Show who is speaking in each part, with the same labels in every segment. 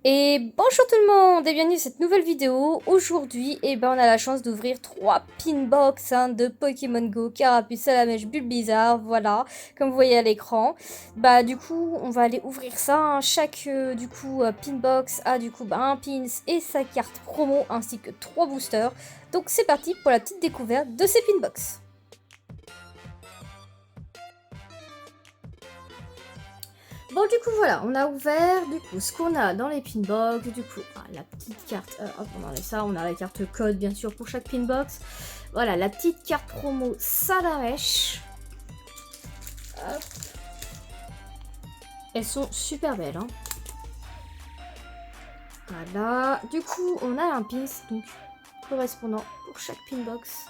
Speaker 1: Et bonjour tout le monde et bienvenue à cette nouvelle vidéo. Aujourd'hui, on a la chance d'ouvrir 3 pinbox de Pokémon Go, Carapuce, Salamèche, Bulbizarre, voilà, comme vous voyez à l'écran. Du coup, on va aller ouvrir ça, hein. Chaque pinbox a un pins et sa carte promo ainsi que 3 boosters. Donc c'est parti pour la petite découverte de ces pinbox. Bon, du coup, voilà, on a ouvert, du coup, ce qu'on a dans les pinbox, du coup, la petite carte, hop, on enlève ça, on a la carte code, bien sûr, pour chaque pinbox. Voilà, la petite carte promo Salamèche. Hop. Elles sont super belles, hein. Voilà, du coup, on a un pins, donc, correspondant pour chaque pinbox.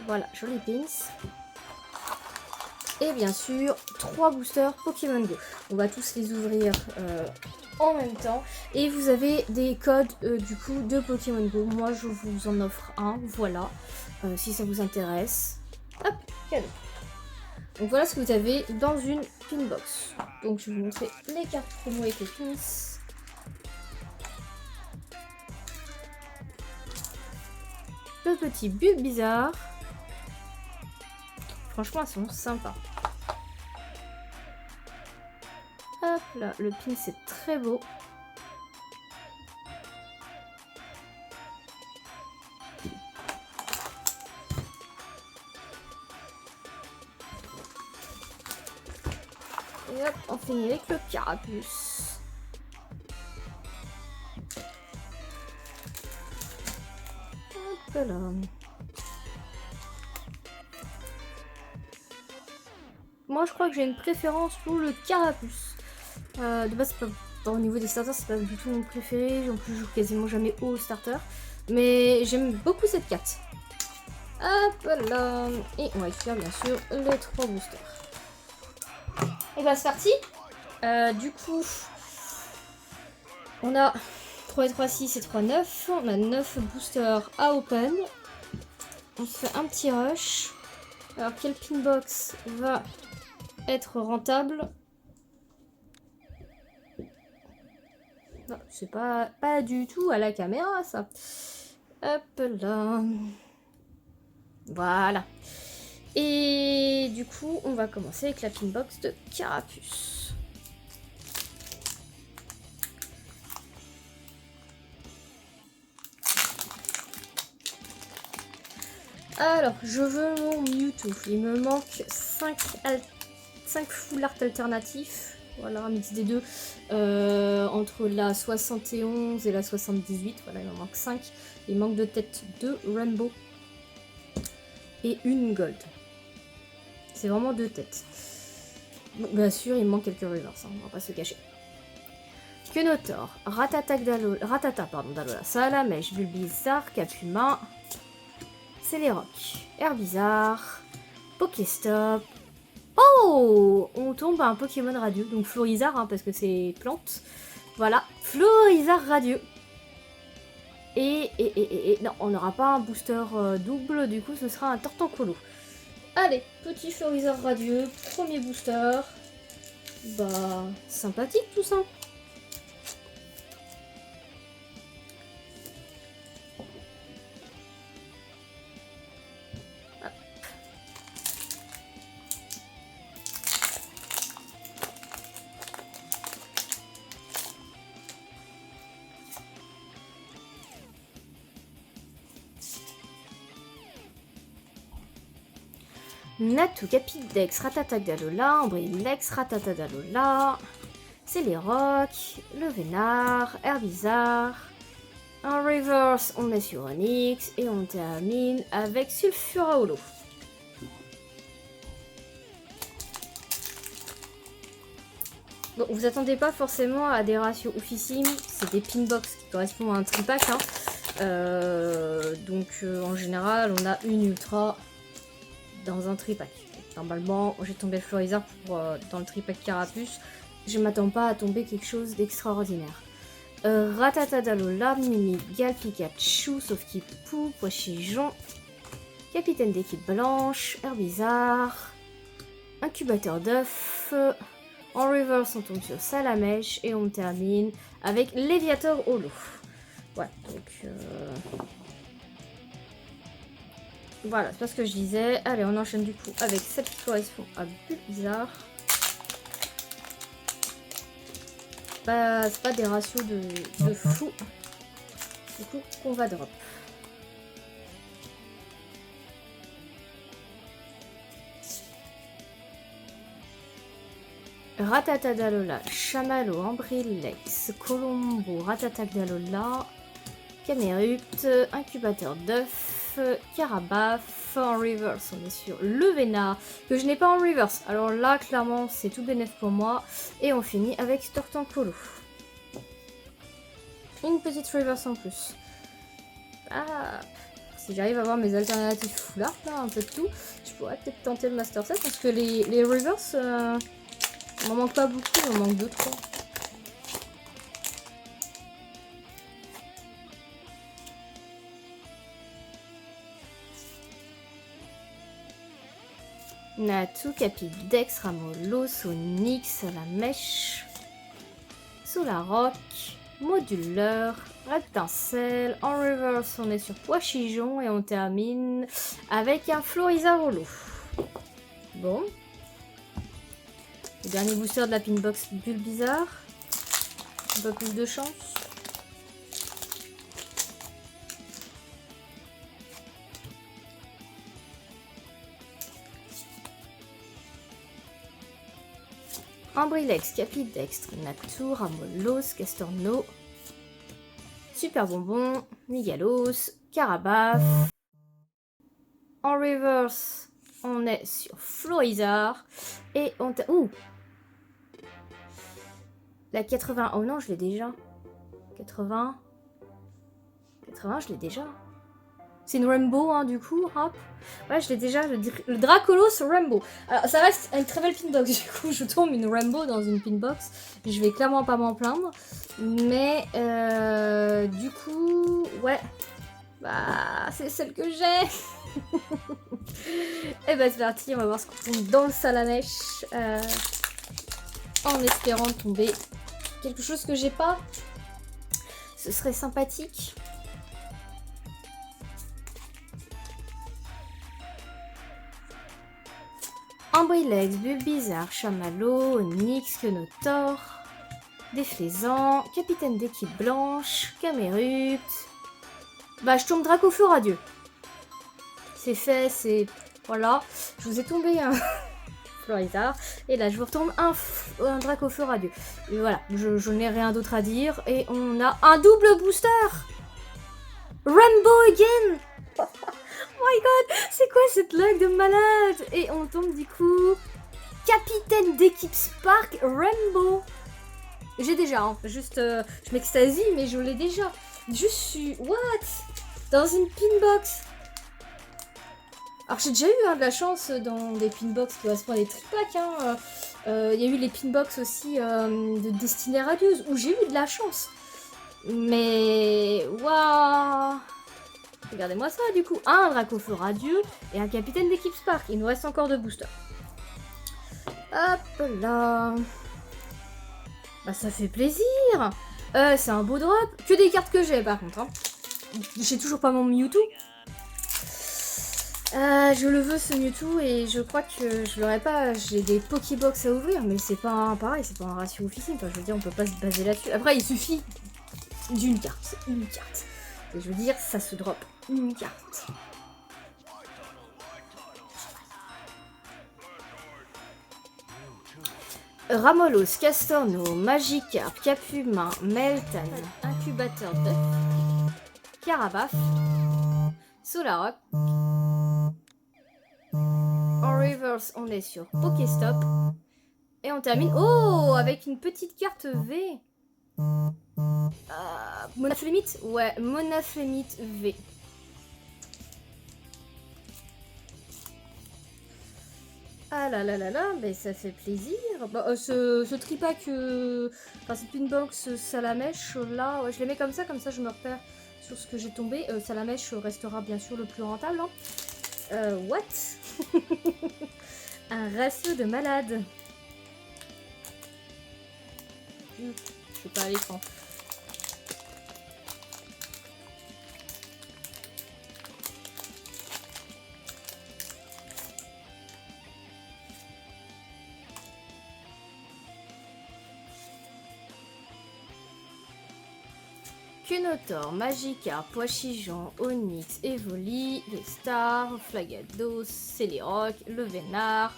Speaker 1: Voilà, joli pins. Et bien sûr, 3 boosters Pokémon Go. On va tous les ouvrir en même temps. Et vous avez des codes du coup de Pokémon Go. Moi, je vous en offre un, voilà. Si ça vous intéresse. Hop, cadeau. Donc voilà ce que vous avez dans une pinbox. Donc je vais vous montrer les cartes promo avec les pins. Le petit Bulbizarre. Franchement, elles sont sympas. Hop là, le pin c'est très beau. Et hop, on finit avec le carapuce. Hop là. Moi, je crois que j'ai une préférence pour le carapuce. De base, au niveau des starters, c'est pas du tout mon préféré. En plus, je joue quasiment jamais au starter. Mais j'aime beaucoup cette carte. Hop là. Et on va faire bien sûr les 3 boosters. Et c'est parti. Du coup, on a 3 et 3, 6 et 3, 9. On a 9 boosters à open. On se fait un petit rush. Alors, quel pinbox va être rentable? C'est pas du tout à la caméra, ça. Hop là. Voilà. Et du coup, on va commencer avec la pinbox de Carapuce. Alors, je veux mon Mewtwo. Il me manque 5 full art alternatifs. Voilà, un mix des deux. Entre la 71 et la 78. Voilà, il en manque 5. Il manque de tête 2 Rainbow. Et une Gold. C'est vraiment 2 têtes. Bon, bien sûr, il me manque quelques reverse, hein, on va pas se cacher. Quenotor, Ratata Dalola, Salamèche, Bulbizarre, Capuma, Céléroc, Herbizarre, Pokéstop. Oh, on tombe à un Pokémon radieux, donc Florizarre, hein, parce que c'est plante. Voilà, Florizarre radieux. Et non, on n'aura pas un booster double, du coup ce sera un Tortancolo. Allez, petit Florizarre radieux, premier booster. Sympathique tout ça. Natu, Capidex, Ratatagdalola, Ambrilex, Ratatadalola, Céléroc, le Vénard, Herbizarre. En reverse, on est sur Onyx et on termine avec Sulfuraolo. Bon, vous attendez pas forcément à des ratios oufissimes, c'est des pinbox qui correspondent à un tripack. Hein. En général, on a une ultra dans un tripack. Normalement, j'ai tombé le Florizarre dans le tripack Carapuce. Je m'attends pas à tomber quelque chose d'extraordinaire. Ratatadalola, Mimi, Gal, Pikachu, sauf qu'il Pou, Poichijon, Capitaine d'équipe blanche, Herbizarre, Incubateur d'œufs, En reverse, on tombe sur Salamèche et on termine avec Léviator Holo. Ouais, donc... Voilà, c'est pas ce que je disais. Allez, on enchaîne du coup avec celle qui correspond à Bulbizarre. Bah, c'est pas des ratios de fou. Du coup, qu'on va drop. Ratata Dalola, Chamallow, Ambrilex, Colombo, Ratata Dalola, Camerupt, Incubateur d'œuf, Carabaf, en reverse, on est sur le Vénard, que je n'ai pas en reverse. Alors là, clairement, c'est tout bénéf pour moi. Et on finit avec Tortancolo. Une petite reverse en plus. Ah, si j'arrive à avoir mes alternatives foulards, là, un peu de tout, je pourrais peut-être tenter le Master Set, parce que les reverse... il m'en manque pas beaucoup, il m'en manque 2-3. Natu, Capidex, Ramolo, Sonix, la mèche, Solaroc, Moduleur, Reptincelle. En reverse, on est sur Poichijon et on termine avec un Florizarre Holo. Bon. Le dernier booster de la Pinbox Bulbizarre. Un peu plus de chance. Ambrilex, Capidextre, Natu, Ramolos, Castorno, Super Bonbon, Nigalos, Carabaf. En reverse, on est sur Florizarre. Et on... Ouh, la 80... Oh non, je l'ai déjà. 80... 80, je l'ai déjà. C'est une Rainbow, hein, du coup, hop. Ouais, je l'ai déjà, le Dracolos Rainbow. Alors, ça reste une très belle pinbox, du coup, je tombe une Rainbow dans une pinbox. Je vais clairement pas m'en plaindre. Mais, du coup, ouais. Bah, c'est celle que j'ai. Et bah, c'est parti, on va voir ce qu'on tombe dans le Salamèche. En espérant tomber quelque chose que j'ai pas. Ce serait sympathique. Ambrilex, Bulbizarre, Chamallow, Onyx, Quenotor, Déflaisant, Capitaine d'équipe blanche, Camerupt. Bah, je tombe Dracofeu radieux. C'est fait, c'est... Voilà. Je vous ai tombé un Florizarre. Et là, je vous retombe un Dracofeu radieux. Et voilà, je n'ai rien d'autre à dire. Et on a un double booster. Rainbow again. Oh my god, c'est quoi cette luck de malade? Et on tombe du coup Capitaine d'équipe Spark Rainbow. J'ai déjà, hein. Juste, je m'extasie, mais je l'ai déjà. Juste su... What? Dans une pinbox. Alors j'ai déjà eu, hein, de la chance dans des pinbox qui correspondent à des tripacks. Hein. Il y a eu les pinbox aussi de Destinée Radieuse où j'ai eu de la chance. Mais... Waouh. Regardez-moi ça, du coup. Un Dracofeu radieux et un Capitaine d'équipe Spark. Il nous reste encore 2 boosters. Hop là. Bah, ça fait plaisir. C'est un beau drop. Que des cartes que j'ai, par contre. Hein. J'ai toujours pas mon Mewtwo. Je le veux, ce Mewtwo, et je crois que je l'aurais pas. J'ai des Pokébox à ouvrir, mais c'est pas pareil. C'est pas un ratio officiel. Enfin, je veux dire, on peut pas se baser là-dessus. Après, il suffit d'une carte. Une carte. Et je veux dire, ça se drop une carte. Ramolos, Castorno, Magikarp, Capumain, Meltan, Incubateur d'œuf, Carabaf, Solaroc. En reverse, on est sur Pokéstop. Et on termine, oh, avec une petite carte V. Monaflémite? Ouais, Monaflémite V. Ah là là là là, mais ça fait plaisir. Bah, ce tripack, enfin cette pinbox Salamèche, là, ouais, je les mets comme ça je me repère sur ce que j'ai tombé. Salamèche restera bien sûr le plus rentable. Hein. What? Un ratio de malade. Je suis pas à l'écran. Quenotor, Magikarp, Poichigeon, Onix, Evoli, les Stars, Flagados, Celeroc, le Vénard.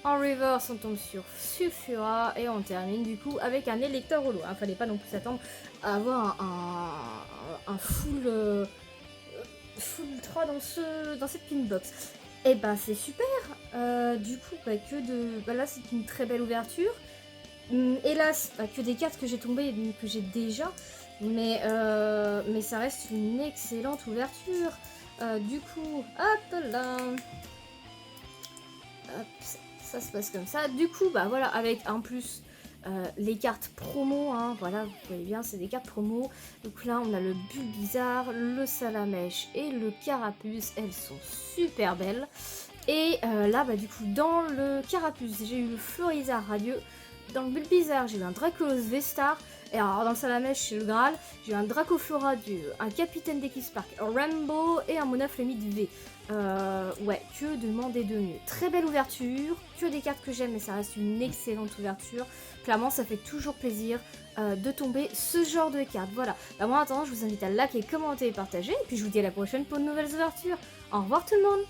Speaker 1: En reverse, on tombe sur Sulfura et on termine du coup avec un électeur holo. Fallait pas non plus s'attendre à avoir un full, full ultra dans cette pinbox. Et bah c'est super. Du coup, là c'est une très belle ouverture. Hélas, que des cartes que j'ai tombées, que j'ai déjà. Mais ça reste une excellente ouverture. Du coup, hop là. Hop, ça se passe comme ça. Du coup, bah voilà, avec en plus les cartes promo, hein, voilà, vous voyez bien, c'est des cartes promo. Donc là, on a le Bulbizarre, le Salamèche et le Carapuce. Elles sont super belles. Et là, bah du coup, dans le Carapuce, j'ai eu le Florizard Radieux. Dans le Bulbizarre, j'ai eu un Dracolos V-Star. Et alors, dans le Salamèche, chez le Graal, j'ai eu un Dracoflora Dieu, un Capitaine d'Equispark, un Rainbow et un Monoflemide V. Ouais, que demander de mieux. Très belle ouverture, que des cartes que j'aime, mais ça reste une excellente ouverture. Clairement, ça fait toujours plaisir de tomber ce genre de cartes. Voilà. Bah, moi, en attendant, je vous invite à liker, commenter et partager. Et puis, je vous dis à la prochaine pour de nouvelles ouvertures. Au revoir tout le monde!